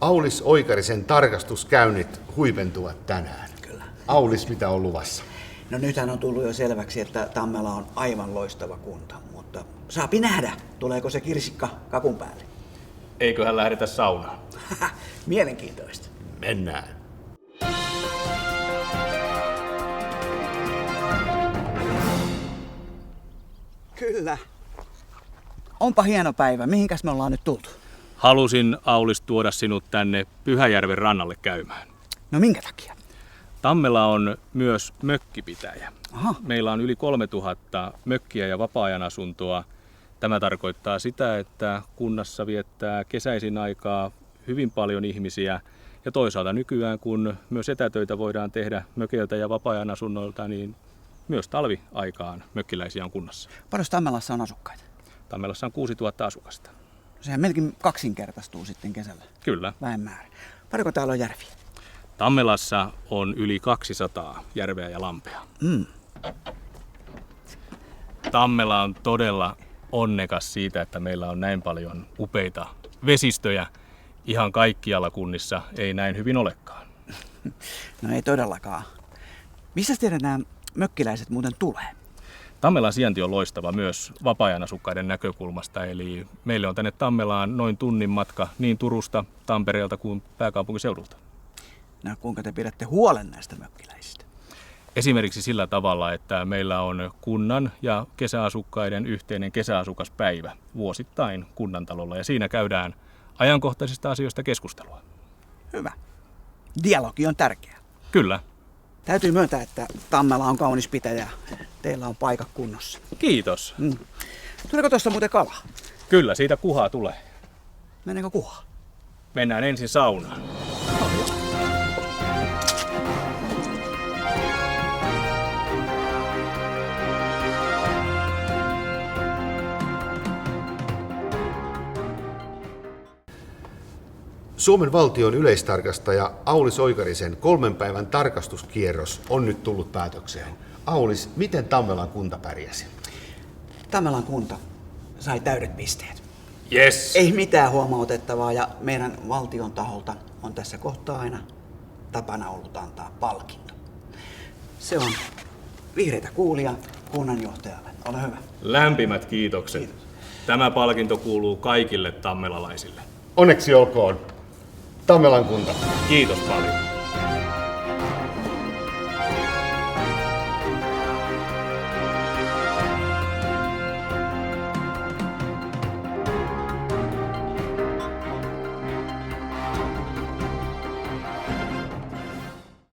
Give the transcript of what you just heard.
Aulis Oikarisen tarkastuskäynnit huipentuvat tänään. Kyllä. Aulis, mitä on luvassa? No nythän on tullut jo selväksi, että Tammela on aivan loistava kunta, mutta saapi nähdä, tuleeko se kirsikka kakun päälle. Eiköhän lähdetä saunaan. Mielenkiintoista. Mennään. Kyllä. Onpa hieno päivä. Mihinkäs me ollaan nyt tultu? Halusin, Aulis, tuoda sinut tänne Pyhäjärven rannalle käymään. No minkä takia? Tammela on myös mökkipitäjä. Aha. Meillä on yli 3000 mökkiä ja vapaa-ajan asuntoa. Tämä tarkoittaa sitä, että kunnassa viettää kesäisin aikaa hyvin paljon ihmisiä. Ja toisaalta nykyään, kun myös etätöitä voidaan tehdä mökeiltä ja vapaa-ajan asunnoilta, niin myös talviaikaan mökkiläisiä on kunnassa. Paljon Tammelassa on asukkaita? Tammelassa on 6000 asukasta. Sehän melkein kaksinkertaistuu sitten kesällä. Kyllä. Väenmäärä. Paljonko täällä on järviä? Tammelassa on yli 200 järveä ja lampea. Tammela on todella onnekas siitä, että meillä on näin paljon upeita vesistöjä. Ihan kaikkialla kunnissa ei näin hyvin olekaan. No ei todellakaan. Missä teidän nämä mökkiläiset muuten tulee? Tammelan sijainti on loistava myös vapaa-ajan asukkaiden näkökulmasta, eli meille on tänne Tammelaan noin tunnin matka niin Turusta, Tampereelta kuin pääkaupunkiseudulta. No kuinka te pidätte huolen näistä mökkiläisistä? Esimerkiksi sillä tavalla, että meillä on kunnan ja kesäasukkaiden yhteinen kesäasukaspäivä vuosittain kunnantalolla, ja siinä käydään ajankohtaisista asioista keskustelua. Hyvä. Dialogi on tärkeä. Kyllä. Täytyy myöntää, että Tammela on kaunis pitäjä. Teillä on paikat kunnossa. Kiitos. Tuleeko tuosta muuten kalaa? Kyllä, siitä kuhaa tulee. Meneekö kuha? Mennään ensin saunaan. Suomen valtion yleistarkastaja Aulis Oikarisen 3 päivän tarkastuskierros on nyt tullut päätökseen. Aulis, miten Tammelan kunta pärjäsi? Tammelan kunta sai täydet pisteet. Yes. Ei mitään huomautettavaa ja meidän valtion taholta on tässä kohtaa aina tapana ollut antaa palkinto. Se on vihreitä kuulia kunnanjohtajalle. Ole hyvä. Lämpimät kiitokset. Kiitos. Tämä palkinto kuuluu kaikille tammelalaisille. Onneksi olkoon, Tammelan kunta. Kiitos paljon.